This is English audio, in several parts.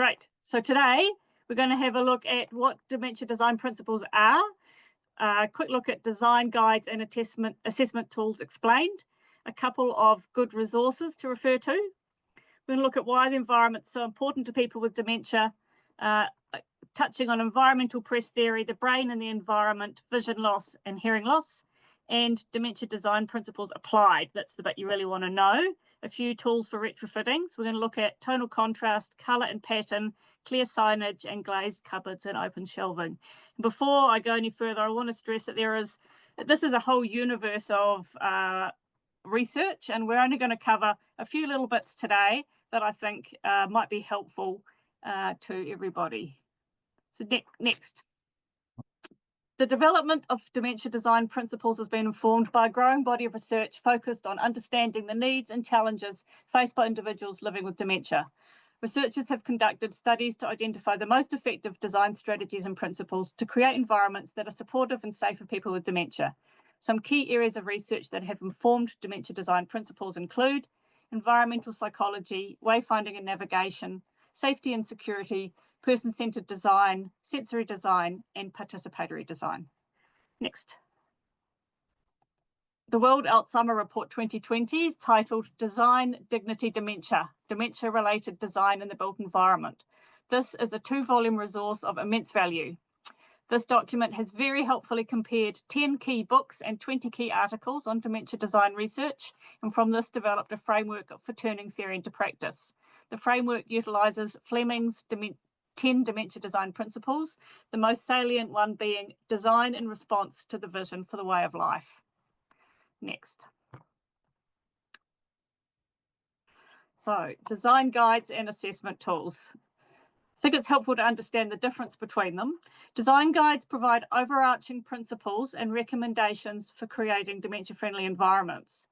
Great. So today we're going to have a look at what dementia design principles are, a quick look at design guides and assessment tools explained, a couple of good resources to refer to. We're going to look at why the environment's so important to people with dementia, touching on environmental press theory, the brain and the environment, vision loss and hearing loss, and dementia design principles applied. That's the bit you really want to know. A few tools for retrofitting. So we're going to look at tonal contrast, colour and pattern, clear signage and glazed cupboards and open shelving. Before I go any further, I want to stress that this is a whole universe of research, and we're only going to cover a few little bits today that I think might be helpful to everybody. So next. The development of dementia design principles has been informed by a growing body of research focused on understanding the needs and challenges faced by individuals living with dementia. Researchers have conducted studies to identify the most effective design strategies and principles to create environments that are supportive and safe for people with dementia. Some key areas of research that have informed dementia design principles include environmental psychology, wayfinding and navigation, safety and security, person-centered design, sensory design, and participatory design. Next. The World Alzheimer Report 2020 is titled Design, Dignity, Dementia, Dementia-Related Design in the Built Environment. This is a 2-volume resource of immense value. This document has very helpfully compared 10 key books and 20 key articles on dementia design research, and from this developed a framework for turning theory into practice. The framework utilises Fleming's 10 dementia design principles, the most salient one being design in response to the vision for the way of life. Next. So, design guides and assessment tools. I think it's helpful to understand the difference between them. Design guides provide overarching principles and recommendations for creating dementia-friendly environments,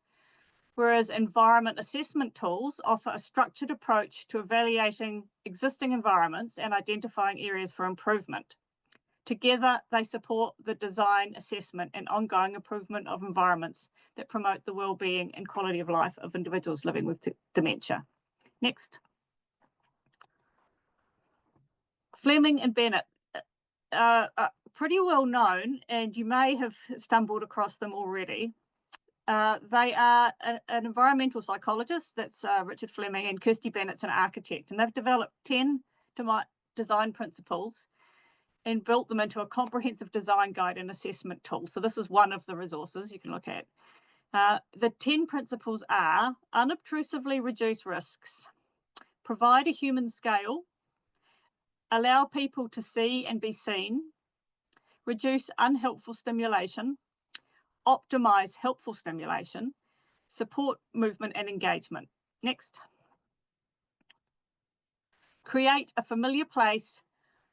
whereas environment assessment tools offer a structured approach to evaluating existing environments and identifying areas for improvement. Together, they support the design, assessment, and ongoing improvement of environments that promote the well-being and quality of life of individuals living with dementia. Next. Fleming and Bennett are pretty well known, and you may have stumbled across them already. They are an environmental psychologist, that's Richard Fleming, and Kirsty Bennett's an architect, and they've developed 10 design principles and built them into a comprehensive design guide and assessment tool. So this is one of the resources you can look at. The 10 principles are unobtrusively reduce risks, provide a human scale, allow people to see and be seen, reduce unhelpful stimulation, optimize helpful stimulation, support movement and engagement. Next. Create a familiar place,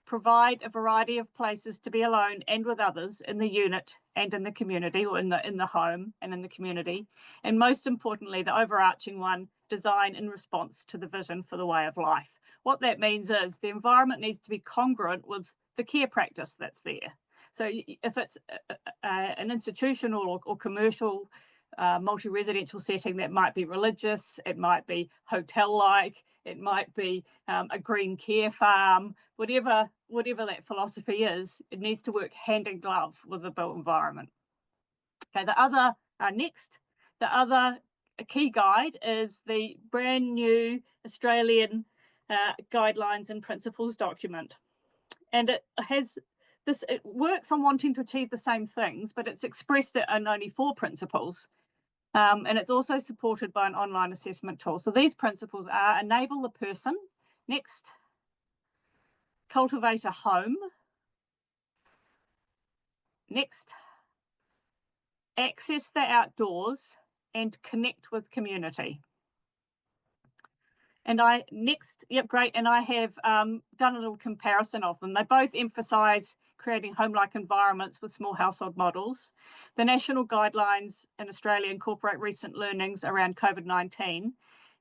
provide a variety of places to be alone and with others in the unit and in the community, or in the home and in the community. And most importantly, the overarching one, design in response to the vision for the way of life. What that means is the environment needs to be congruent with the care practice that's there. So if it's an institutional or commercial multi-residential setting, that might be religious, it might be hotel-like, it might be a green care farm, whatever that philosophy is, it needs to work hand in glove with the built environment. Okay, the other key guide is the brand new Australian guidelines and principles document, and it works on wanting to achieve the same things, but it's expressed in only 4 principles, and it's also supported by an online assessment tool. So these principles are enable the person, next, cultivate a home, next, access the outdoors and connect with community. And great. And I have done a little comparison of them. They both emphasise creating home-like environments with small household models. The national guidelines in Australia incorporate recent learnings around COVID-19,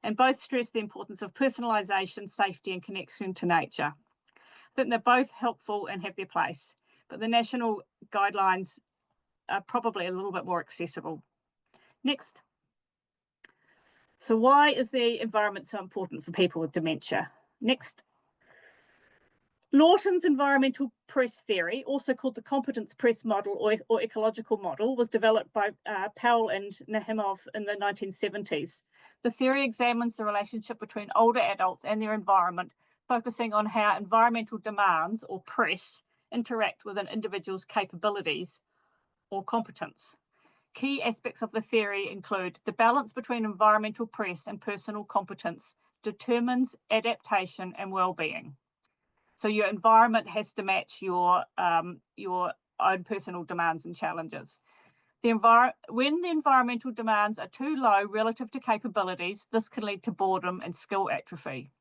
and both stress the importance of personalisation, safety and connection to nature. I think they're both helpful and have their place, but the national guidelines are probably a little bit more accessible. Next. So why is the environment so important for people with dementia? Next. Lawton's environmental press theory, also called the competence press model or ecological model, was developed by Powell and Nahimov in the 1970s. The theory examines the relationship between older adults and their environment, focusing on how environmental demands or press interact with an individual's capabilities or competence. Key aspects of the theory include the balance between environmental press and personal competence determines adaptation and well-being. So your environment has to match your own personal demands and challenges. When the environmental demands are too low relative to capabilities, this can lead to boredom and skill atrophy.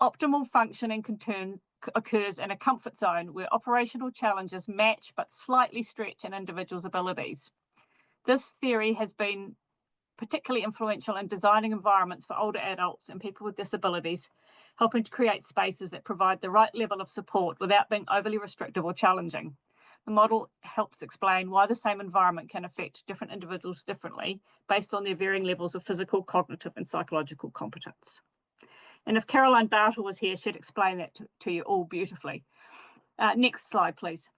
Optimal functioning occurs in a comfort zone where operational challenges match but slightly stretch an individual's abilities. This theory has been particularly influential in designing environments for older adults and people with disabilities, helping to create spaces that provide the right level of support without being overly restrictive or challenging. The model helps explain why the same environment can affect different individuals differently based on their varying levels of physical, cognitive, and psychological competence. And if Caroline Bartle was here, she'd explain that to you all beautifully. Next slide, please.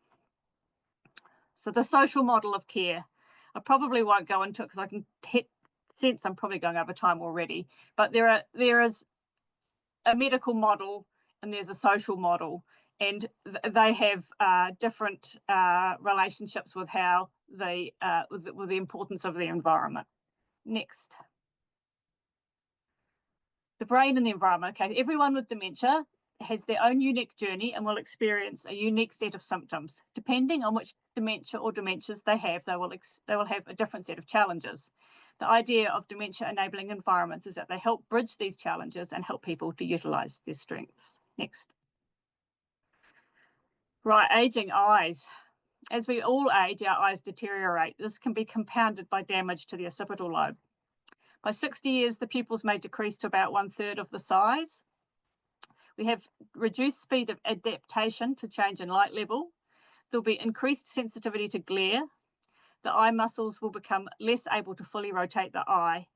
So the social model of care. I probably won't go into it because I can sense I'm probably going over time already, but there is a medical model and there's a social model, and they have different relationships with how with the importance of the environment. Next. The brain and the environment. Okay, everyone with dementia has their own unique journey and will experience a unique set of symptoms. Depending on which dementia or dementias they have, they will have a different set of challenges. The idea of dementia enabling environments is that they help bridge these challenges and help people to utilize their strengths. Next. Right, aging eyes. As we all age, our eyes deteriorate. This can be compounded by damage to the occipital lobe. By 60 years, the pupils may decrease to about 1/3 of the size. We have reduced speed of adaptation to change in light level. There'll be increased sensitivity to glare. The eye muscles will become less able to fully rotate the eye,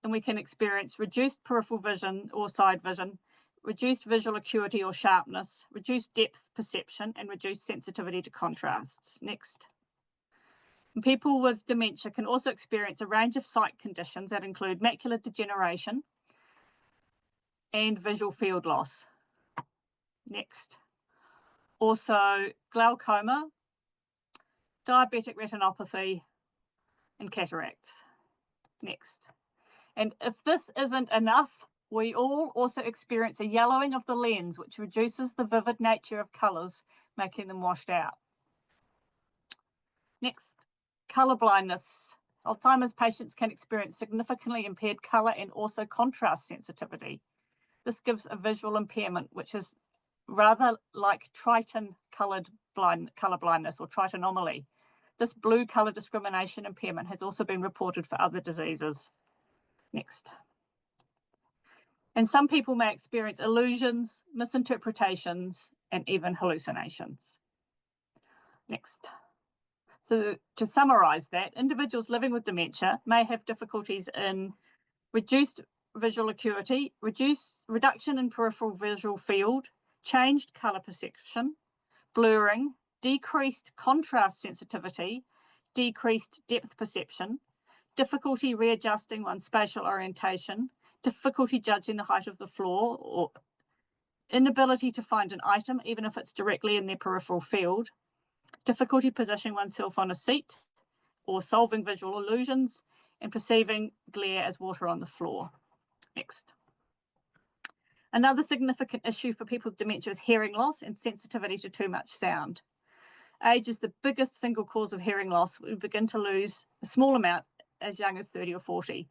and we can experience reduced peripheral vision or side vision, reduced visual acuity or sharpness, reduced depth perception, and reduced sensitivity to contrasts. Next. And people with dementia can also experience a range of sight conditions that include macular degeneration and visual field loss. Next. Also glaucoma, diabetic retinopathy, and cataracts. Next. And if this isn't enough, we all also experience a yellowing of the lens, which reduces the vivid nature of colours, making them washed out. Next, colour blindness. Alzheimer's patients can experience significantly impaired colour and also contrast sensitivity. This gives a visual impairment, which is rather like Triton colour blindness or tritonomaly. This blue colour discrimination impairment has also been reported for other diseases. Next. And some people may experience illusions, misinterpretations, and even hallucinations. Next. So to summarise that, individuals living with dementia may have difficulties in reduced visual acuity, reduction in peripheral visual field, changed colour perception, blurring, decreased contrast sensitivity, decreased depth perception, difficulty readjusting one's spatial orientation, difficulty judging the height of the floor, or inability to find an item even if it's directly in their peripheral field, difficulty positioning oneself on a seat or solving visual illusions, and perceiving glare as water on the floor. Next. Another significant issue for people with dementia is hearing loss and sensitivity to too much sound. Age is the biggest single cause of hearing loss. We begin to lose a small amount as young as 30 or 40.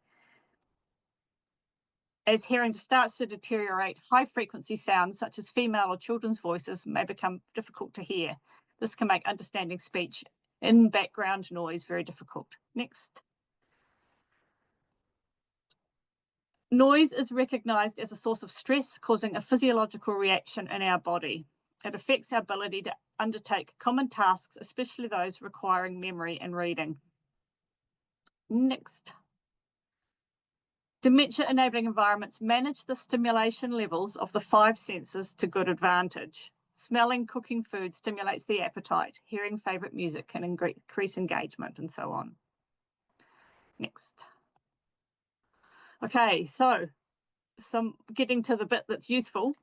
As hearing starts to deteriorate, high frequency sounds such as female or children's voices may become difficult to hear. This can make understanding speech in background noise very difficult. Next. Noise is recognised as a source of stress, causing a physiological reaction in our body. It affects our ability to undertake common tasks, especially those requiring memory and reading. Next. Dementia-enabling environments manage the stimulation levels of the 5 senses to good advantage. Smelling cooking food stimulates the appetite. Hearing favourite music can increase engagement, and so on. Next. Okay, so getting to the bit that's useful.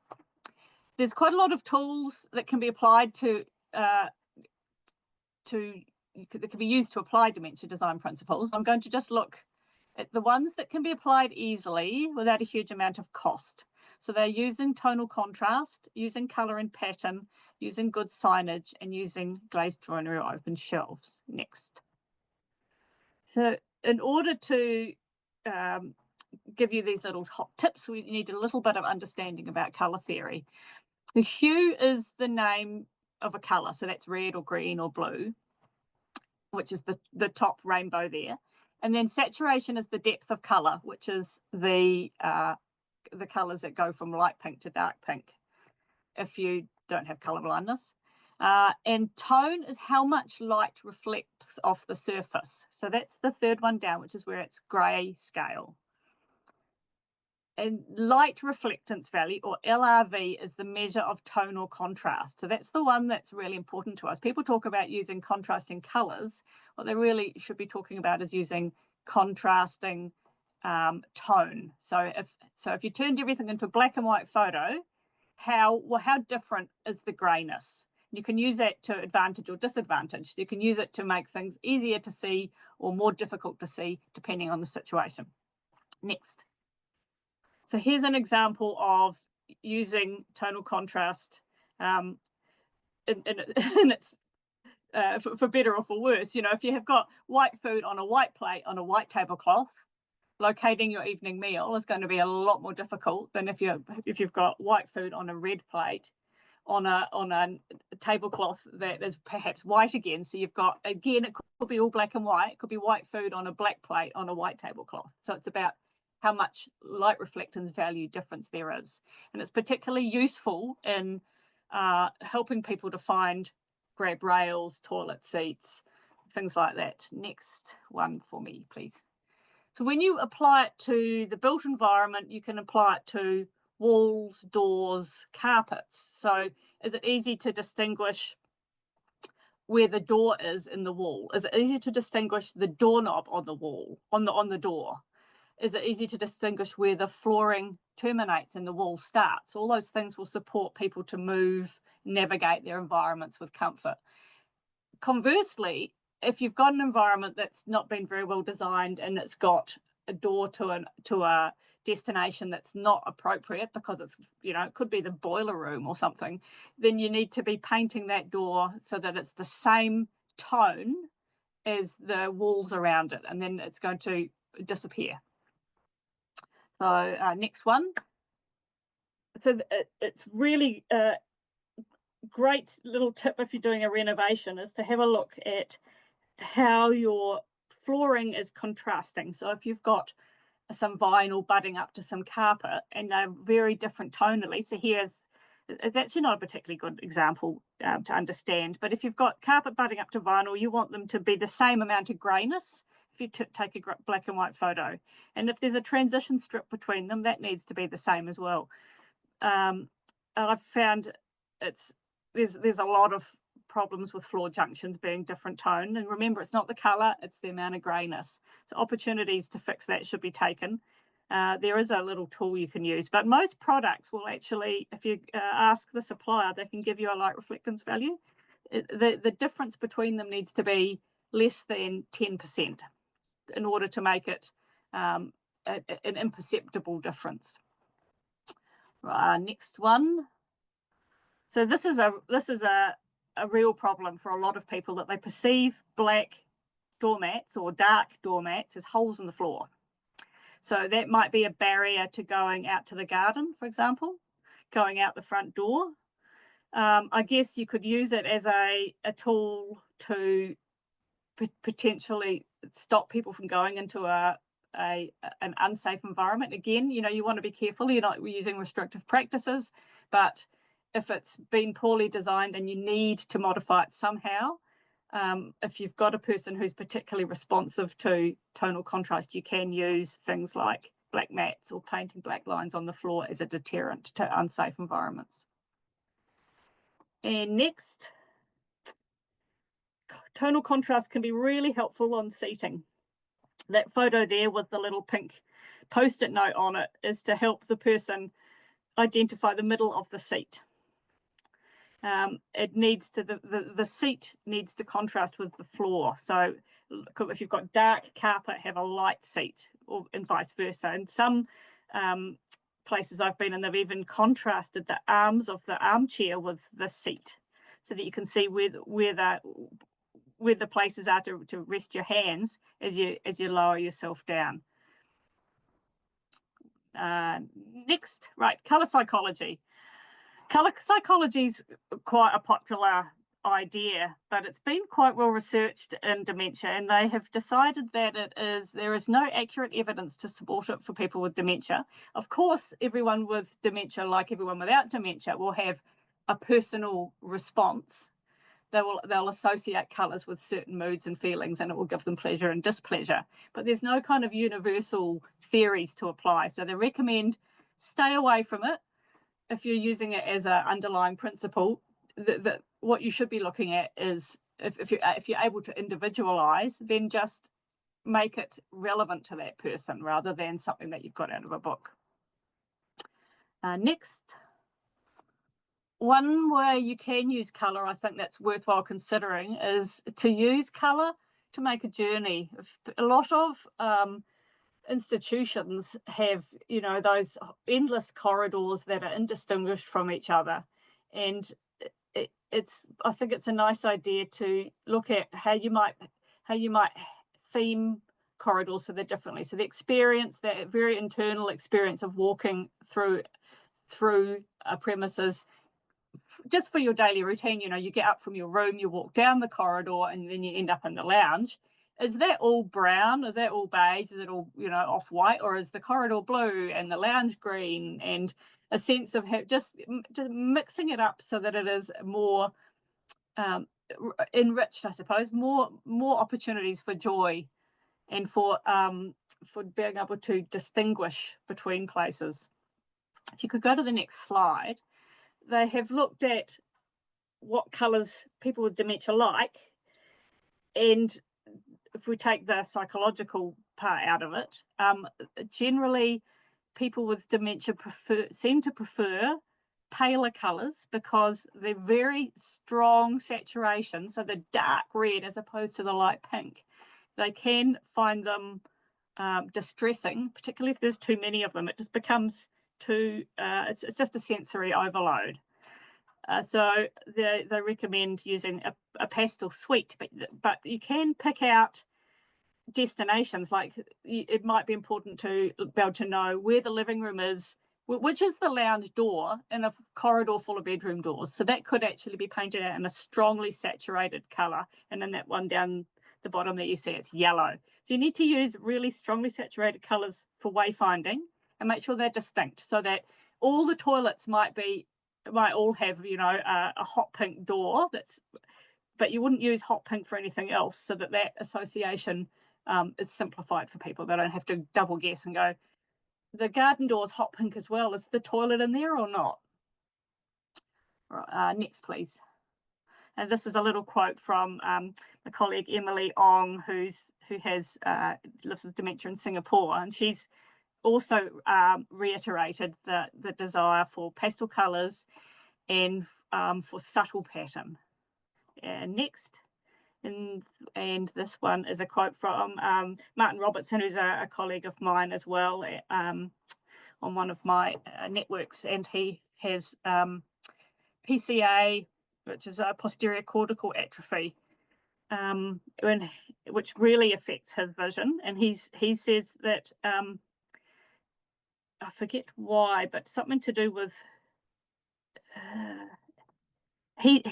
There's quite a lot of tools that can be applied that can be used to apply dementia design principles. I'm going to just look at the ones that can be applied easily without a huge amount of cost. So they're using tonal contrast, using colour and pattern, using good signage, and using glazed joinery or open shelves. Next. So in order to give you these little hot tips, we need a little bit of understanding about colour theory. The hue is the name of a colour, so that's red or green or blue, which is the top rainbow there. And then saturation is the depth of colour, which is the colours that go from light pink to dark pink if you don't have colour blindness. And tone is how much light reflects off the surface. So that's the third one down, which is where it's grey scale. And light reflectance value, or LRV, is the measure of tonal contrast. So that's the one that's really important to us. People talk about using contrasting colours. What they really should be talking about is using contrasting tone. So if you turned everything into a black and white photo, how different is the greyness? You can use that to advantage or disadvantage. You can use it to make things easier to see or more difficult to see, depending on the situation. Next. So here's an example of using tonal contrast, and it's for better or for worse. You know, if you have got white food on a white plate on a white tablecloth, locating your evening meal is going to be a lot more difficult than if you've got white food on a red plate on a tablecloth that is perhaps white again. So you've got, again, it could be all black and white. It could be white food on a black plate on a white tablecloth. So it's about how much light reflectance value difference there is. And it's particularly useful in helping people to find grab rails, toilet seats, things like that. Next one for me, please. So when you apply it to the built environment, you can apply it to walls, doors, carpets. So is it easy to distinguish where the door is in the wall? Is it easy to distinguish the doorknob on the wall, on the door? Is it easy to distinguish where the flooring terminates and the wall starts? All those things will support people to move, navigate their environments with comfort. Conversely, if you've got an environment that's not been very well designed and it's got a door to a destination that's not appropriate because it's, you know, it could be the boiler room or something, then you need to be painting that door so that it's the same tone as the walls around it, and then it's going to disappear. So next one. So it's really a great little tip if you're doing a renovation is to have a look at how your flooring is contrasting. So if you've got some vinyl budding up to some carpet and they're very different tonally, so it's actually not a particularly good example to understand, but if you've got carpet budding up to vinyl, you want them to be the same amount of greyness if you take a black and white photo. And if there's a transition strip between them, that needs to be the same as well. And I've found there's a lot of problems with floor junctions being different tone. And remember, it's not the colour, it's the amount of greyness. So opportunities to fix that should be taken. There is a little tool you can use, but most products will actually, if you ask the supplier, they can give you a light reflectance value. The difference between them needs to be less than 10% in order to make it an imperceptible difference. Next one. So this is a real problem for a lot of people, that they perceive black doormats or dark doormats as holes in the floor. So that might be a barrier to going out to the garden, for example, going out the front door. I guess you could use it as a tool to potentially stop people from going into an unsafe environment. Again, you know, you want to be careful. You're not using restrictive practices, but if it's been poorly designed and you need to modify it somehow, if you've got a person who's particularly responsive to tonal contrast, you can use things like black mats or painting black lines on the floor as a deterrent to unsafe environments. And next, tonal contrast can be really helpful on seating. That photo there with the little pink post-it note on it is to help the person identify the middle of the seat. It needs to, the seat needs to contrast with the floor. So if you've got dark carpet, have a light seat, or and vice versa. And some places I've been in, they've even contrasted the arms of the armchair with the seat, so that you can see where the places are to rest your hands as you lower yourself down. Next, right, colour psychology. Colour psychology is quite a popular idea, but it's been quite well researched in dementia, and they have decided that there is no accurate evidence to support it for people with dementia. Of course, everyone with dementia, like everyone without dementia, will have a personal response. They'll associate colours with certain moods and feelings, and it will give them pleasure and displeasure. But there's no kind of universal theories to apply. So they recommend stay away from it if you're using it as an underlying principle. What you should be looking at is if you're able to individualise, then just make it relevant to that person rather than something that you've got out of a book. Next. One way you can use colour, I think that's worthwhile considering, is to use colour to make a journey. A lot of institutions have, those endless corridors that are indistinguished from each other, and I think it's a nice idea to look at how you might theme corridors so they're differently. So the experience, that very internal experience of walking through a premises, just for your daily routine, you get up from your room, you walk down the corridor, and then you end up in the lounge. Is that all brown? Is that all beige? Is it all, off-white? Or is the corridor blue and the lounge green? And a sense of just mixing it up so that it is more enriched, I suppose, more opportunities for joy and for being able to distinguish between places. If you could go to the next slide. They have looked at what colours people with dementia like, and if we take the psychological part out of it, generally people with dementia seem to prefer paler colours because they're very strong saturation, so the dark red as opposed to the light pink. They can find them distressing, particularly if there's too many of them. It just becomes it's just a sensory overload. So they recommend using a pastel suite, but you can pick out destinations. Like it might be important to be able to know where the living room is, which is the lounge door in a corridor full of bedroom doors. So that could actually be painted out in a strongly saturated colour, and then that one down the bottom that you see, it's yellow. So you need to use really strongly saturated colours for wayfinding, and make sure they're distinct, so that all the toilets might all have a hot pink door, but you wouldn't use hot pink for anything else, so that association is simplified for people. They don't have to double guess and go, the garden door's hot pink as well, is the toilet in there or not? Right, next please. And this is a little quote from my colleague Emily Ong, who lives with dementia in Singapore, and she's also reiterated the desire for pastel colours and for subtle pattern. Next, and this one is a quote from Martin Robertson, who's a colleague of mine as well, on one of my networks, and he has PCA, which is a posterior cortical atrophy, which really affects his vision, and he says that I forget why, but something to do with he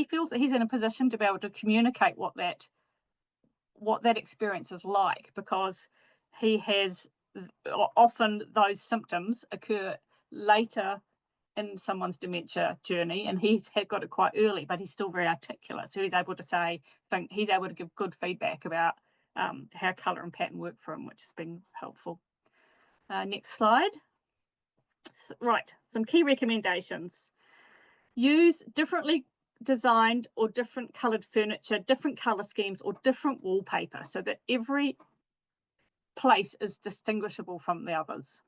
feels that he's in a position to be able to communicate what that experience is like, because he has often those symptoms occur later in someone's dementia journey, and he's got it quite early, but he's still very articulate, so he's able to he's able to give good feedback about how colour and pattern work for him, which has been helpful. Next slide. Right, some key recommendations. Use differently designed or different coloured furniture, different colour schemes, or different wallpaper so that every place is distinguishable from the others.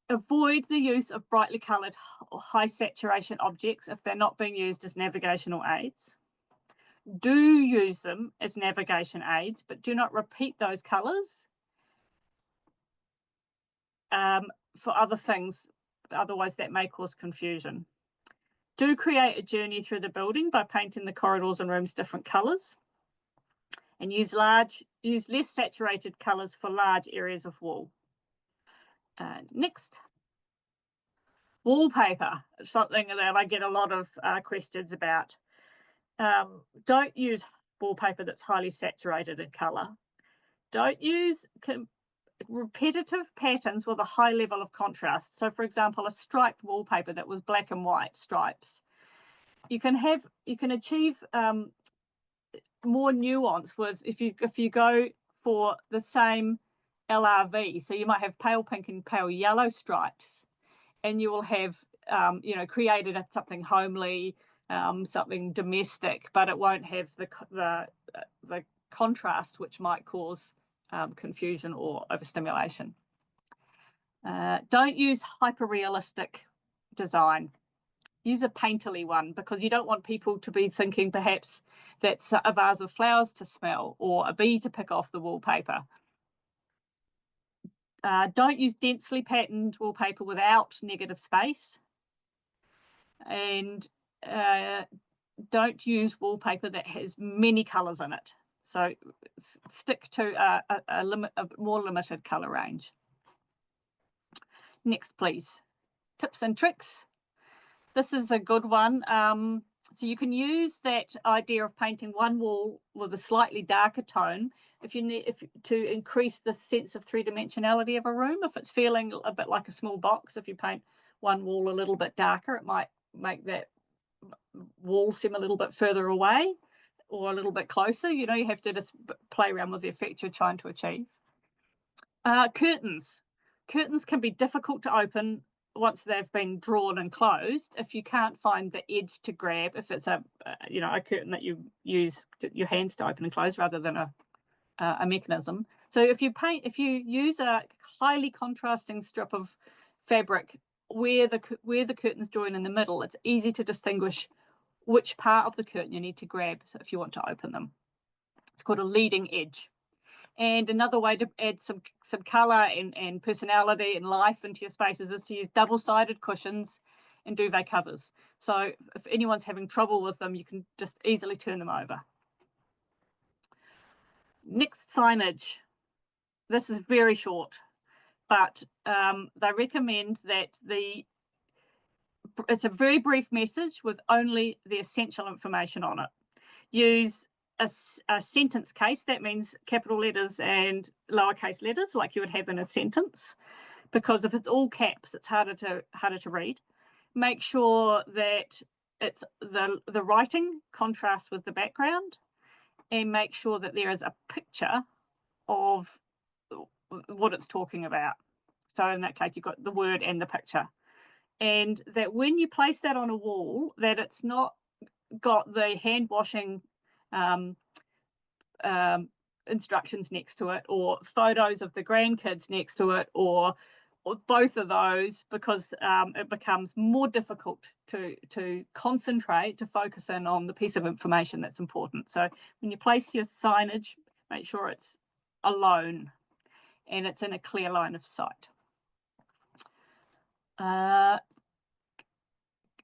Avoid the use of brightly coloured or high saturation objects if they're not being used as navigational aids. Do use them as navigation aids, but do not repeat those colours for other things, otherwise that may cause confusion. Do create a journey through the building by painting the corridors and rooms different colours, and use less saturated colours for large areas of wall. Next, wallpaper, something that I get a lot of questions about. Don't use wallpaper that's highly saturated in colour. Don't use repetitive patterns with a high level of contrast. So, for example, a striped wallpaper that was black and white stripes. You can achieve more nuance with if you go for the same LRV. So you might have pale pink and pale yellow stripes, and you will have created something homely, something domestic, but it won't have the contrast which might cause confusion or overstimulation. Don't use hyper-realistic design. Use a painterly one, because you don't want people to be thinking perhaps that's a vase of flowers to smell or a bee to pick off the wallpaper. Don't use densely patterned wallpaper without negative space. And don't use wallpaper that has many colours in it. So stick to a more limited colour range. Next, please. Tips and tricks. This is a good one. So you can use that idea of painting one wall with a slightly darker tone to increase the sense of three-dimensionality of a room. If it's feeling a bit like a small box, if you paint one wall a little bit darker, it might make that wall seem a little bit further away or a little bit closer. You have to just play around with the effect you're trying to achieve. Curtains. Curtains can be difficult to open once they've been drawn and closed if you can't find the edge to grab, if it's a curtain that you use your hands to open and close rather than a mechanism. So if you use a highly contrasting strip of fabric where the curtains join in the middle, it's easy to distinguish which part of the curtain you need to grab if you want to open them. It's called a leading edge. And another way to add some colour and personality and life into your spaces is to use double-sided cushions and duvet covers. So if anyone's having trouble with them, you can just easily turn them over. Next, signage. This is very short, but they recommend that it's a very brief message with only the essential information on it. Use a sentence case. That means capital letters and lowercase letters like you would have in a sentence, because if it's all caps, it's harder to read. Make sure that it's the writing contrasts with the background, and make sure that there is a picture of what it's talking about. So in that case, you've got the word and the picture, and that when you place that on a wall, that it's not got the hand washing instructions next to it, or photos of the grandkids next to it, or both of those, because it becomes more difficult to concentrate, to focus in on the piece of information that's important. So when you place your signage, make sure it's alone and it's in a clear line of sight.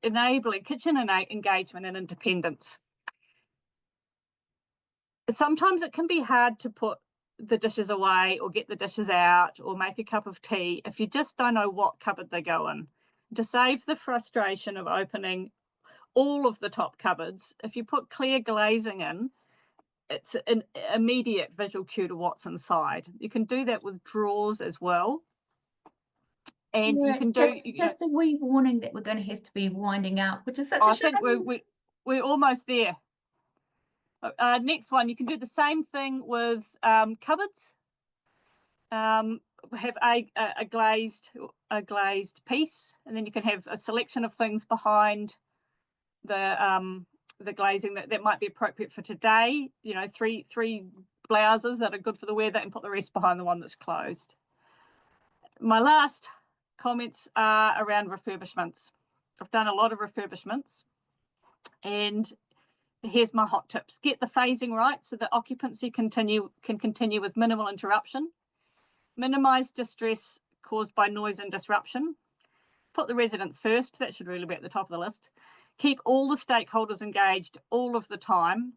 Enabling kitchen engagement and independence. Sometimes it can be hard to put the dishes away or get the dishes out or make a cup of tea if you just don't know what cupboard they go in. To save the frustration of opening all of the top cupboards, if you put clear glazing in, it's an immediate visual cue to what's inside. You can do that with drawers as well. And you can do just a wee warning that we're going to have to be winding up, which is such a shame. I think we're almost there. Next one, you can do the same thing with cupboards. have a glazed piece, and then you can have a selection of things behind the glazing that might be appropriate for today. You know, three blouses that are good for the weather, and put the rest behind the one that's closed. My last comments are around refurbishments. I've done a lot of refurbishments, and here's my hot tips. Get the phasing right so that occupancy can continue with minimal interruption. Minimize distress caused by noise and disruption. Put the residents first. That should really be at the top of the list. Keep all the stakeholders engaged all of the time,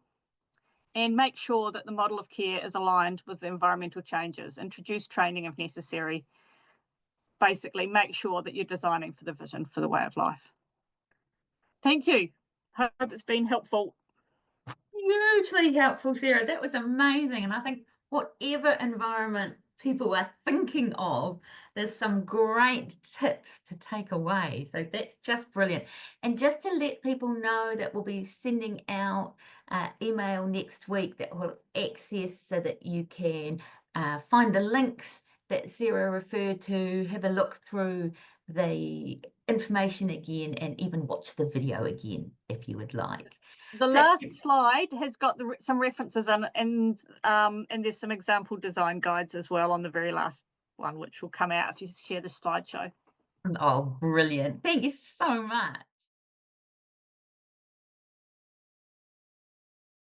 and make sure that the model of care is aligned with the environmental changes. Introduce training if necessary. Basically, make sure that you're designing for the vision for the way of life. Thank you. Hope it's been helpful. Hugely helpful, Sarah. That was amazing. And I think whatever environment people are thinking of, there's some great tips to take away. So that's just brilliant. And just to let people know that we'll be sending out email next week that will access so that you can find the links that Sarah referred to, have a look through the information again, and even watch the video again if you would like. The last slide has got some references and there's some example design guides as well on the very last one, which will come out if you share the slideshow. Oh, brilliant. Thank you so much.